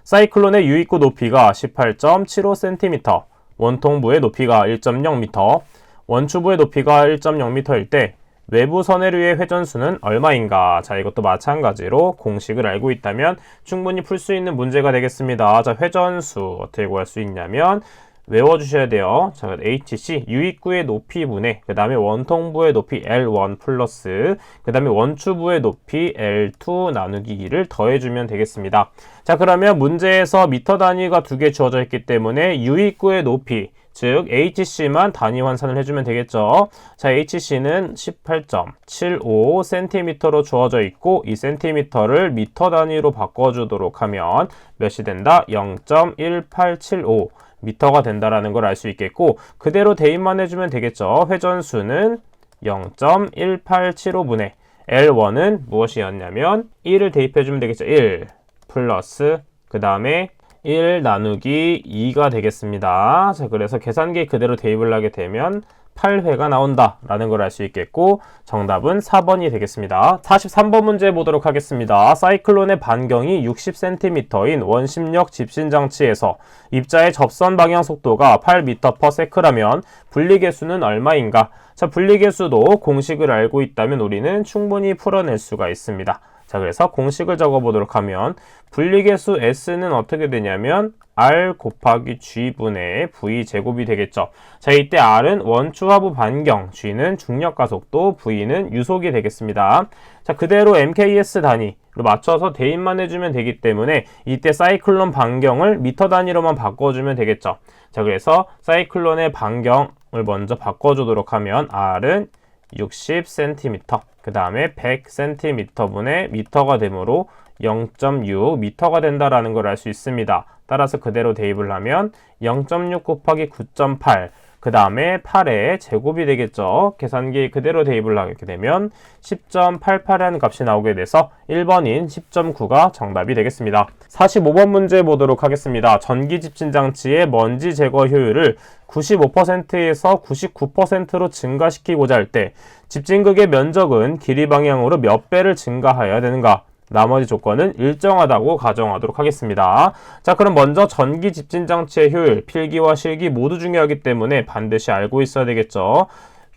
사이클론의 유입구 높이가 18.75cm, 원통부의 높이가 1.0m, 원추부의 높이가 1.0m일 때 외부 선해류의 회전수는 얼마인가? 자, 이것도 마찬가지로 공식을 알고 있다면 충분히 풀 수 있는 문제가 되겠습니다. 자, 회전수 어떻게 구할 수 있냐면 외워주셔야 돼요. 자, HC 유입구의 높이분의 그 다음에 원통부의 높이 L1 플러스 그 다음에 원추부의 높이 L2 나누기 2를 더해주면 되겠습니다. 자, 그러면 문제에서 미터 단위가 두 개 주어져 있기 때문에 유입구의 높이 즉 HC만 단위 환산을 해주면 되겠죠. 자, HC는 18.75cm로 주어져 있고 이 cm를 미터 단위로 바꿔주도록 하면 몇이 된다? 0.1875 미터가 된다라는 걸 알 수 있겠고 그대로 대입만 해주면 되겠죠. 회전수는 0.1875분의 L1은 무엇이었냐면 1을 대입해주면 되겠죠. 1 플러스 그 다음에 1 나누기 2가 되겠습니다. 자, 그래서 계산기에 그대로 대입을 하게 되면 8회가 나온다 라는 걸 알 수 있겠고 정답은 4번이 되겠습니다. 43번 문제 보도록 하겠습니다. 사이클론의 반경이 60cm인 원심력 집신장치에서 입자의 접선 방향 속도가 8m/s라면 분리계수는 얼마인가? 자, 분리계수도 공식을 알고 있다면 우리는 충분히 풀어낼 수가 있습니다. 자, 그래서 공식을 적어보도록 하면 분리계수 S는 어떻게 되냐면 R 곱하기 G분의 V 제곱이 되겠죠. 자, 이때 R은 원추하부 반경, G는 중력가속도, V는 유속이 되겠습니다. 자, 그대로 MKS 단위로 맞춰서 대입만 해주면 되기 때문에 이때 사이클론 반경을 미터 단위로만 바꿔주면 되겠죠. 자, 그래서 사이클론의 반경을 먼저 바꿔주도록 하면 R은 60cm, 그 다음에 100cm분의 미터가 되므로 0.6m가 된다라는 걸 알 수 있습니다. 따라서 그대로 대입을 하면 0.6 곱하기 9.8, 그 다음에 8의 제곱이 되겠죠. 계산기에 그대로 대입을 하게 되면 10.88이라는 값이 나오게 돼서 1번인 10.9가 정답이 되겠습니다. 45번 문제 보도록 하겠습니다. 전기 집신장치의 먼지 제거 효율을 95%에서 99%로 증가시키고자 할 때 집진극의 면적은 길이 방향으로 몇 배를 증가하여야 되는가? 나머지 조건은 일정하다고 가정하도록 하겠습니다. 자, 그럼 먼저 전기 집진장치의 효율, 필기와 실기 모두 중요하기 때문에 반드시 알고 있어야 되겠죠.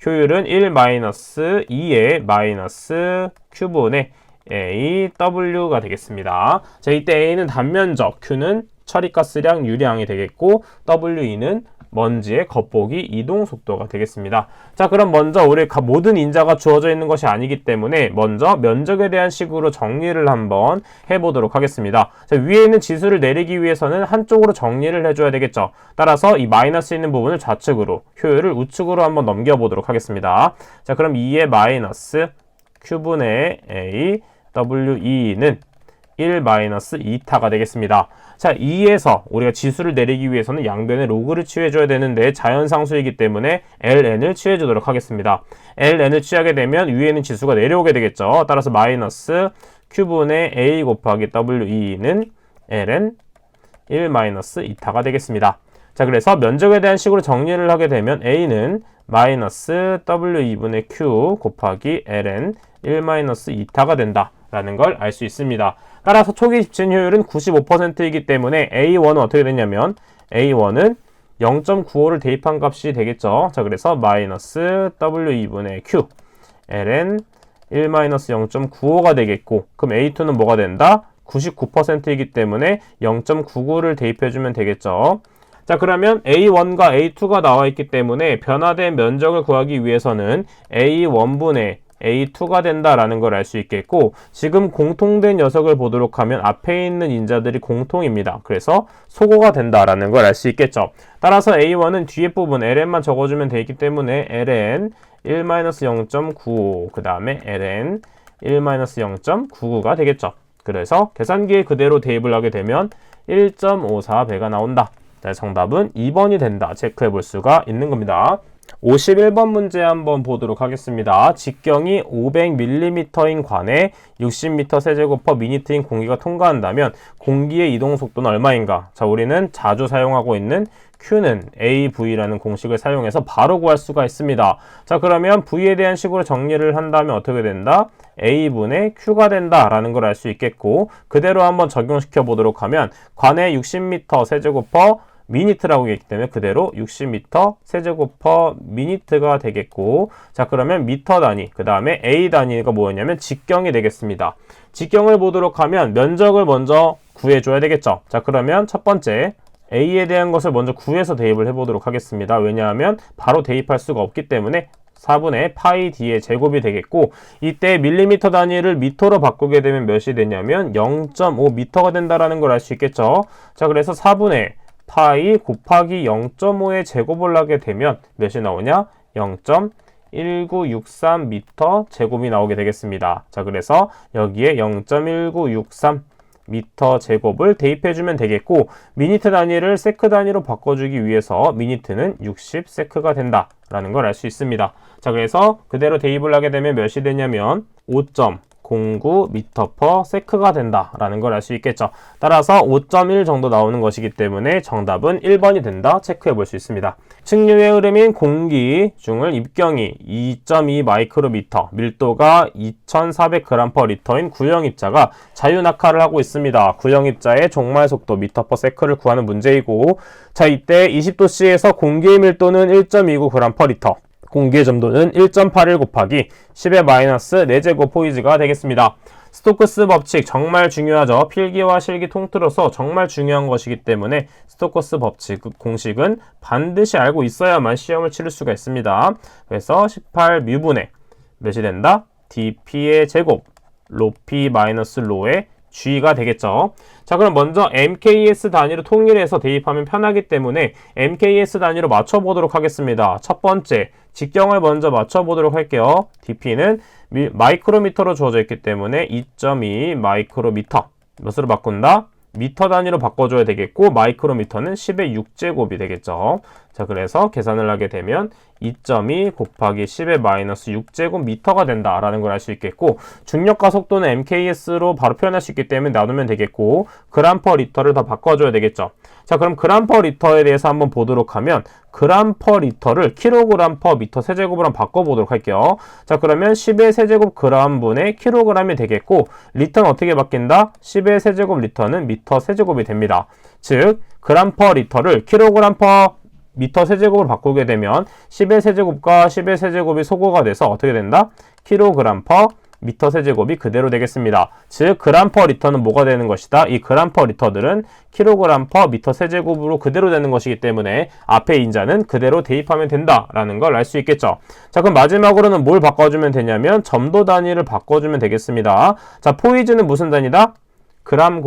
효율은 1-2의 마이너스 Q분의 AW가 되겠습니다. 자, 이때 A는 단면적, Q는 처리가스량 유량이 되겠고 WE는 먼지의 겉보기 이동 속도가 되겠습니다. 자, 그럼 먼저 우리 모든 인자가 주어져 있는 것이 아니기 때문에 먼저 면적에 대한 식으로 정리를 한번 해보도록 하겠습니다. 자, 위에 있는 지수를 내리기 위해서는 한쪽으로 정리를 해줘야 되겠죠. 따라서 이 마이너스 있는 부분을 좌측으로, 효율을 우측으로 한번 넘겨보도록 하겠습니다. 자, 그럼 2의 마이너스 Q분의 A WE는 1-2타가 되겠습니다. 자, 2에서 우리가 지수를 내리기 위해서는 양변에 로그를 취해줘야 되는데 자연상수이기 때문에 ln을 취해주도록 하겠습니다. ln을 취하게 되면 위에는 지수가 내려오게 되겠죠. 따라서 마이너스 q분의 a 곱하기 we는 ln 1-2타가 되겠습니다. 자, 그래서 면적에 대한 식으로 정리를 하게 되면 a는 마이너스 w2분의 q 곱하기 ln 1-2타가 된다 라는 걸 알 수 있습니다. 따라서 초기 집진 효율은 95%이기 때문에 A1은 어떻게 되냐면 A1은 0.95를 대입한 값이 되겠죠. 자, 그래서 마이너스 W2분의 Q ln 1-0.95가 되겠고 그럼 A2는 뭐가 된다? 99%이기 때문에 0.99를 대입해주면 되겠죠. 자, 그러면 A1과 A2가 나와 있기 때문에 변화된 면적을 구하기 위해서는 A1분의 A2가 된다라는 걸 알 수 있겠고 지금 공통된 녀석을 보도록 하면 앞에 있는 인자들이 공통입니다. 그래서 소거가 된다라는 걸 알 수 있겠죠. 따라서 A1은 뒤에 부분 ln만 적어주면 되기 때문에 ln 1-0.95 그 다음에 ln 1-0.99가 되겠죠. 그래서 계산기에 그대로 대입을 하게 되면 1.54배가 나온다. 자, 정답은 2번이 된다. 체크해 볼 수가 있는 겁니다. 51번 문제 한번 보도록 하겠습니다. 직경이 500mm인 관에 60m 세제곱 미니트인 공기가 통과한다면 공기의 이동 속도는 얼마인가? 자, 우리는 자주 사용하고 있는 Q는 AV라는 공식을 사용해서 바로 구할 수가 있습니다. 자, 그러면 V에 대한 식으로 정리를 한다면 어떻게 된다? A분의 Q가 된다라는 걸 알 수 있겠고, 그대로 한번 적용시켜 보도록 하면 관에 60m 세제곱 미니트라고 했기 때문에 그대로 60m 세제곱 미니트가 되겠고, 자, 그러면 미터 단위, 그 다음에 A 단위가 뭐였냐면 직경이 되겠습니다. 직경을 보도록 하면 면적을 먼저 구해줘야 되겠죠. 자, 그러면 첫 번째 A에 대한 것을 먼저 구해서 대입을 해보도록 하겠습니다. 왜냐하면 바로 대입할 수가 없기 때문에 4분의 파이 D의 제곱이 되겠고, 이때 밀리미터 단위를 미터로 바꾸게 되면 몇이 되냐면 0.5m가 된다는 걸 알 수 있겠죠. 자, 그래서 4분의 파이 곱하기 0.5의 제곱을 하게 되면 몇이 나오냐? 0.1963m 제곱이 나오게 되겠습니다. 자, 그래서 여기에 0.1963 미터 제곱을 대입해주면 되겠고, 미니트 단위를 세크 단위로 바꿔주기 위해서 미니트는 60세크가 된다라는 걸 알 수 있습니다. 자, 그래서 그대로 대입을 하게 되면 몇이 되냐면 5.09m/s가 된다라는 걸 알 수 있겠죠. 따라서 5.1 정도 나오는 것이기 때문에 정답은 1번이 된다 체크해 볼 수 있습니다. 측류의 흐름인 공기 중을 입경이 2.2 마이크로미터, 밀도가 2400g/L인 구형 입자가 자유낙하를 하고 있습니다. 구형 입자의 종말 속도 m/s를 구하는 문제이고, 자, 이때 20도씨에서 공기의 밀도는 1.29g/L, 공기의 점도는 1.81 곱하기 10의 마이너스 4제곱 포이즈가 되겠습니다. 스토크스 법칙 정말 중요하죠. 필기와 실기 통틀어서 정말 중요한 것이기 때문에 스토크스 법칙 공식은 반드시 알고 있어야만 시험을 치를 수가 있습니다. 그래서 18뮤분의 몇이 된다? dp의 제곱 로피 마이너스 로의 G가 되겠죠. 자, 그럼 먼저 MKS 단위로 통일해서 대입하면 편하기 때문에 MKS 단위로 맞춰보도록 하겠습니다. 첫 번째, 직경을 먼저 맞춰보도록 할게요. DP는 마이크로미터로 주어져 있기 때문에 2.2 마이크로미터. 몇으로 바꾼다? 미터 단위로 바꿔줘야 되겠고, 마이크로미터는 10의 6제곱이 되겠죠. 자, 그래서 계산을 하게 되면 2.2 곱하기 10의 마이너스 6제곱 미터가 된다라는 걸 알 수 있겠고, 중력과 속도는 MKS로 바로 표현할 수 있기 때문에 나누면 되겠고, 그램 퍼 리터를 더 바꿔줘야 되겠죠. 자, 그럼 그램 퍼 리터에 대해서 한번 보도록 하면 그램 퍼 리터를 킬로그램 퍼 미터 세제곱으로 바꿔보도록 할게요. 자, 그러면 10의 세제곱 그램분의 킬로그램이 되겠고, 리터는 어떻게 바뀐다? 10의 세제곱 리터는 미터 세제곱이 됩니다. 즉, 그램 퍼 리터를 킬로그램 퍼 미터 세제곱으로 바꾸게 되면 10의 세제곱과 10의 세제곱이 소거가 돼서 어떻게 된다? 킬로그램 퍼 미터 세제곱이 그대로 되겠습니다. 즉, 그램 퍼 리터는 뭐가 되는 것이다? 이 그램 퍼 리터들은 킬로그램 퍼 미터 세제곱으로 그대로 되는 것이기 때문에 앞에 인자는 그대로 대입하면 된다라는 걸 알 수 있겠죠. 자, 그럼 마지막으로는 뭘 바꿔주면 되냐면 점도 단위를 바꿔주면 되겠습니다. 자, 포이즈는 무슨 단위다? 그램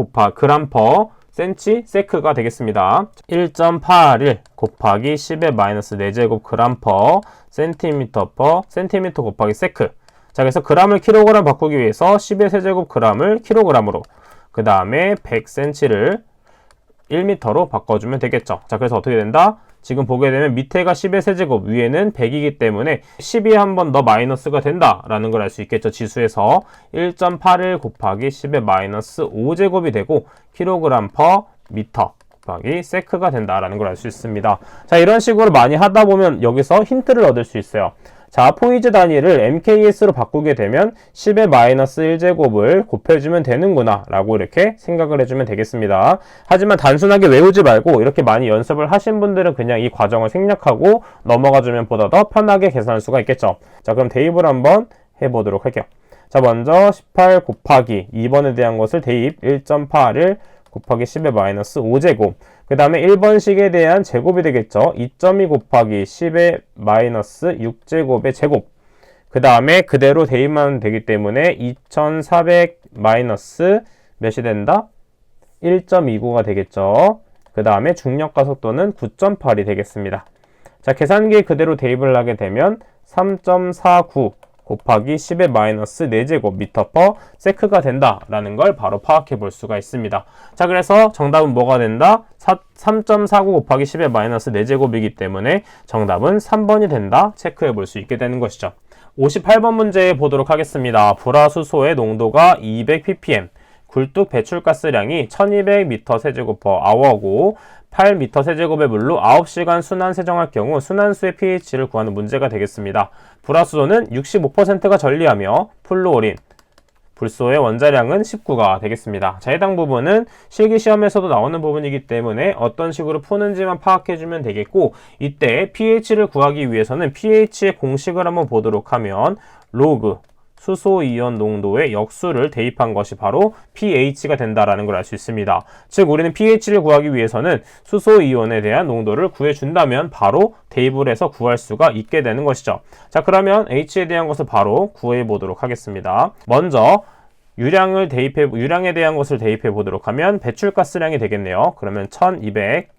퍼 센치 세크가 되겠습니다. 1.81 곱하기 10의 마이너스 4제곱 그램 퍼 센티미터 곱하기 세크. 자, 그래서 그램을 킬로그램 바꾸기 위해서 10의 세제곱 그램을 킬로그램으로, 그 다음에 100cm를 1m로 바꿔주면 되겠죠. 자, 그래서 어떻게 된다? 지금 보게 되면 밑에가 10의 세제곱, 위에는 100이기 때문에 10이 한 번 더 마이너스가 된다라는 걸 알 수 있겠죠. 지수에서 1.81 곱하기 10의 마이너스 5제곱이 되고 킬로그램 퍼 미터 곱하기 세크가 된다라는 걸 알 수 있습니다. 자, 이런 식으로 많이 하다 보면 여기서 힌트를 얻을 수 있어요. 자, 포이즈 단위를 MKS로 바꾸게 되면 10의 마이너스 1제곱을 곱해주면 되는구나 라고 이렇게 생각을 해주면 되겠습니다. 하지만 단순하게 외우지 말고 이렇게 많이 연습을 하신 분들은 그냥 이 과정을 생략하고 넘어가주면 보다 더 편하게 계산할 수가 있겠죠. 자, 그럼 대입을 한번 해보도록 할게요. 자, 먼저 18 곱하기 2번에 대한 것을 대입 1.81 곱하기 10의 마이너스 5제곱, 그 다음에 1번식에 대한 제곱이 되겠죠. 2.2 곱하기 10의 마이너스 6제곱의 제곱, 그 다음에 그대로 대입하면 되기 때문에 2400 마이너스 몇이 된다? 1.29가 되겠죠. 그 다음에 중력과 속도는 9.8이 되겠습니다. 자, 계산기에 그대로 대입을 하게 되면 3.49 곱하기 10의 마이너스 4제곱 미터 퍼 세크가 된다라는 걸 바로 파악해 볼 수가 있습니다. 자, 그래서 정답은 뭐가 된다? 3.49 곱하기 10의 마이너스 4제곱이기 때문에 정답은 3번이 된다 체크해 볼 수 있게 되는 것이죠. 58번 문제 보도록 하겠습니다. 불화수소의 농도가 200ppm, 굴뚝 배출가스량이 1200m 세제곱/아워고 8m 세제곱의 물로 9시간 순환 세정할 경우 순환수의 pH를 구하는 문제가 되겠습니다. 불화수소는 65%가 전리하며 플루오린, 불소의 원자량은 19가 되겠습니다. 자, 해당 부분은 실기시험에서도 나오는 부분이기 때문에 어떤 식으로 푸는지만 파악해주면 되겠고, 이때 pH를 구하기 위해서는 pH의 공식을 한번 보도록 하면 로그 수소이온 농도의 역수를 대입한 것이 바로 pH가 된다라는 걸 알 수 있습니다. 즉 우리는 pH를 구하기 위해서는 수소이온에 대한 농도를 구해준다면 바로 대입을 해서 구할 수가 있게 되는 것이죠. 자, 그러면 H에 대한 것을 바로 구해 보도록 하겠습니다. 먼저 유량에 대한 것을 대입해 보도록 하면 배출가스량이 되겠네요. 그러면 1200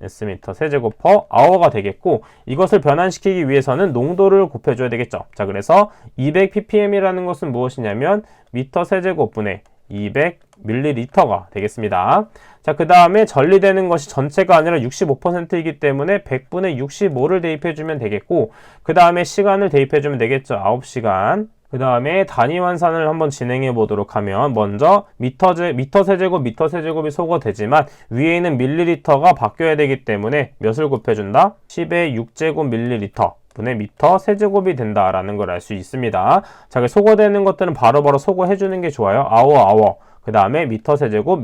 S미터 세제곱 퍼 아워가 되겠고, 이것을 변환시키기 위해서는 농도를 곱해줘야 되겠죠. 자, 그래서 200ppm이라는 것은 무엇이냐면 미터 세제곱분의 200ml가 되겠습니다. 자, 그 다음에 전리되는 것이 전체가 아니라 65%이기 때문에 100분의 65를 대입해주면 되겠고, 그 다음에 시간을 대입해주면 되겠죠. 9시간. 그 다음에 단위 환산을 한번 진행해 보도록 하면 먼저 미터 세제곱이 소거되지만 위에 있는 밀리리터가 바뀌어야 되기 때문에 몇을 곱해준다? 10의 6제곱 밀리리터 분의 미터 세제곱이 된다라는 걸 알 수 있습니다. 자, 소거되는 것들은 바로바로 소거해주는 게 좋아요. 아워. 그 다음에 미터 세제곱,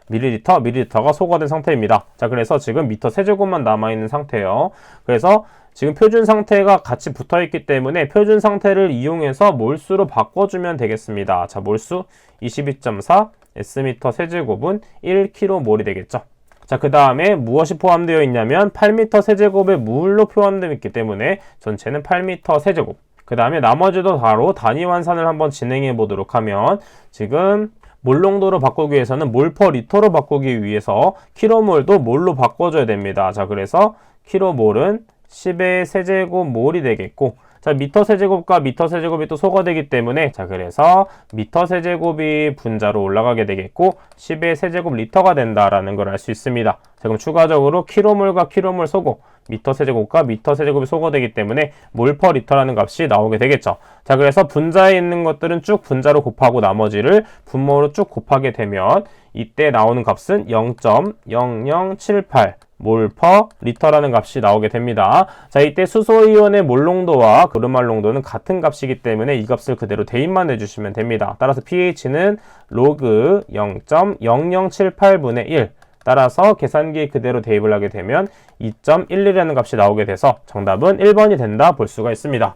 밀리리터가 소거된 상태입니다. 자, 그래서 지금 미터 세제곱만 남아있는 상태예요. 그래서 지금 표준 상태가 같이 붙어있기 때문에 표준 상태를 이용해서 몰수로 바꿔주면 되겠습니다. 자, 몰수 22.4 S미터 세제곱은 1kmol이 되겠죠. 자, 그 다음에 무엇이 포함되어 있냐면 8m 세제곱의 물로 포함되어 있기 때문에 전체는 8m 세제곱. 그 다음에 나머지도 바로 단위 환산을 한번 진행해 보도록 하면 지금 몰 농도로 바꾸기 위해서는 몰 퍼 리터로 바꾸기 위해서 킬로몰도 몰로 바꿔줘야 됩니다. 자, 그래서 킬로몰은 10의 세제곱몰이 되겠고, 자, 미터 세제곱과 미터 세제곱이 또 소거되기 때문에, 자, 그래서 미터 세제곱이 분자로 올라가게 되겠고 10의 세제곱 리터가 된다라는 걸 알 수 있습니다. 자, 그럼 추가적으로 킬로몰과 킬로몰 소거, 미터 세제곱과 미터 세제곱이 소거되기 때문에 몰 퍼 리터라는 값이 나오게 되겠죠. 자, 그래서 분자에 있는 것들은 쭉 분자로 곱하고 나머지를 분모로 쭉 곱하게 되면 이때 나오는 값은 0.0078 몰 퍼 리터라는 값이 나오게 됩니다. 자, 이때 수소이온의 몰 농도와 그루말 농도는 같은 값이기 때문에 이 값을 그대로 대입만 해주시면 됩니다. 따라서 pH는 로그 0.0078분의 1, 따라서 계산기에 그대로 대입을 하게 되면 2.11이라는 값이 나오게 돼서 정답은 1번이 된다 볼 수가 있습니다.